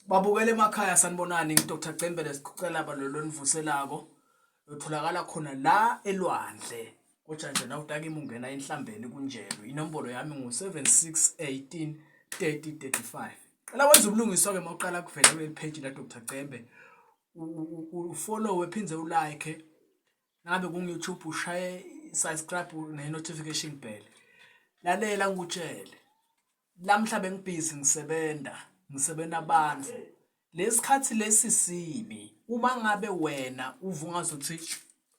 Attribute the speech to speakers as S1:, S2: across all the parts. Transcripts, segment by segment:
S1: Babukele emakhaya sanibonani ngiDr Cembele Sikhucela balolo nivuselako utholakala khona la elwandle koJanje nawutakima ungena enhlambeni kunjelo inombolo yami ngu7618 3035 qala wenza ubulungiswa ke mawuqala kuvela kule page la Dr Cembe ufollow ephinze ulike ngabe ku YouTube ushaye subscribe ne notification bell lalela ngikutshele lamhla bengibhizi ngisebenta abantu lesikhathi lesisibi uma ngabe wena uvungaza uthi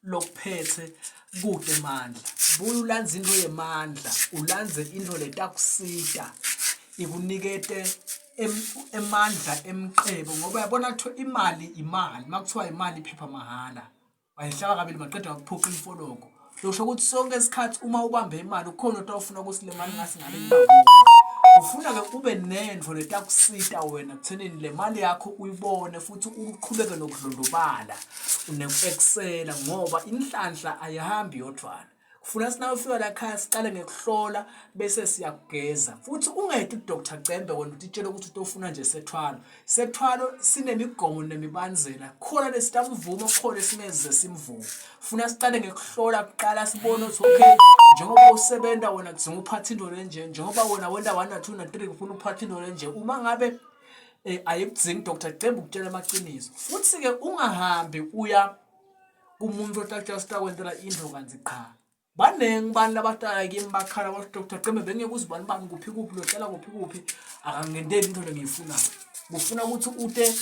S1: lokuphethe kude emandla buya ulanza into yemandla ulanze into letakusita ikunikete emandla emqhebo ngoba yabona kuthiwa imali makuthiwa imali iphepha mahala wayihlaba kabili maqeda ukuphuqa imfoloko losho ukuthi sonke isikhathi uma ubambe imali ukhona into ofuna kusile mali ngasingale ngibaba ufuna ke ube nendvo letakusita wena kuthenini le mali yakho uyibone futhi uqhubeke nokudlondobala une-excela ngoba inhlanhla ayihambi yodwana kufuna sinawe ufika la khaya siqale ngekuhlola bese siyakugeza futhi ungedi uDr Cembe wena utitshela ukuthi utofuna nje sethwalo sinemigomo nemibanzela khona lesitamvumo khona simeze simvumo funa siqale ngekuhlola kuqala sibone ukuthi okay njengoba usebenza wena kudinga uphatha into lenje njengoba wena wenda 1 2 na 3 ufuna uphatha into lenje uma ngabe ayikudzingi Dr Cembe ukutshela amaqiniso futhi ke ungahambi uya kumuntu otatshasta kwentela into kanzi qha banengi bani labatala kimi bakhala bathi Dr Cembe bengeke uzibani bani kuphi lohlala kuphi akangendeli into lengiyifunayo kufuna ukuthi ute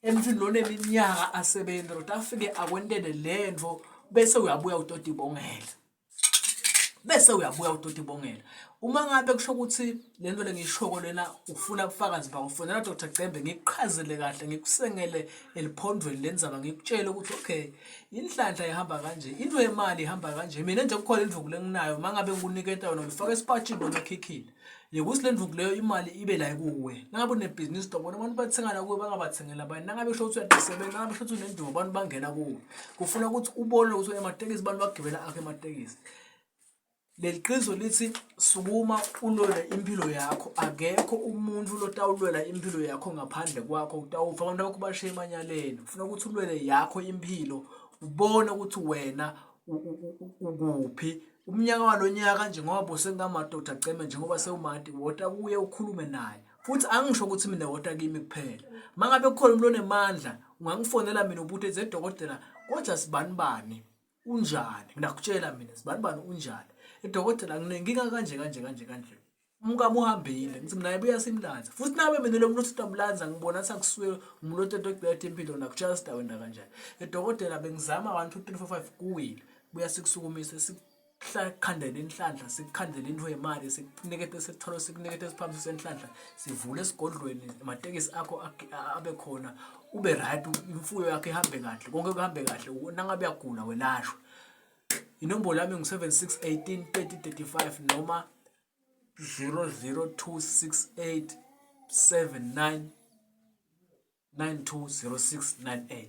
S1: emntwini lo neminyaka asebenza lo afike akwentele lento bese uyabuya utoti bongela uma ngabe kusho ukuthi lento lengishoko lena ufuna ubufakazi bakho ufonela Dr Cembe ngikuchazele kahle ngikusengele eliphondweni lenzaba ngikutshele ukuthi okay inhlanhla ihamba kanje into yemali ihamba kanje mina nje kukhona indvuku lenginayo mangabe ngikuniketa yona ngifaka esipatshini noma ekhikhini yekuthi le ndvuku leyo imali ibe la kuwe nangabe unebusiness dobona abantu bathengana kuwe bangabathengela abanye nangabe usho ukuthi uyasebenza nangabe usho ukuthi unendvuku abantu bangena kuwe kufuna ukuthi ubone ukuthi ematekisi abantu bagibela akhe ematekisi leliqiniso lithi sukuma ulwela impilo yakho akekho umuntu lotawulwela impilo yakho ngaphandle kwakho utawufa abantu bakubashiya emanyaleni ufuna ukuthi ulwele yakho impilo ubone ukuthi wena ukuphi umnyaka walonyaka nje ngoba bosengama Dr Cembe njengoba sewumati wota kuye ukhulume naye futhi angisho ukuthi mina wota kimi kuphela mangabe kukhona umuntu onemandla ungangifonela mina ubuthi ezedokotela kodwa sibani unjani ngakutshela mina sibani unjani idokotela nginenkinga kanje umkami uhambile ngithi mina yabuya simlanza futhi nawe mina lo muntu sitamlanza ngibona ukuthi akusuye umuntu otodokotela impilo nakutshela sidawenda kanjani idokotela bengizama 1 2 3 4 5 kuwile buya sikusukumise sikhandele inhlanhla sikhandele into yemali sikunikete setholo sikunikete siphambi senhlanhla sivule esigodlweni ematekisi akho abe khona ube right imfuyo yakhe ihambe kahle konke kuhambe kahle nangabe yagula welashwe inombolo yami ngu7618 3035 noma 0026879920698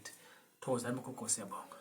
S1: thokozani mkhokho siyabonga.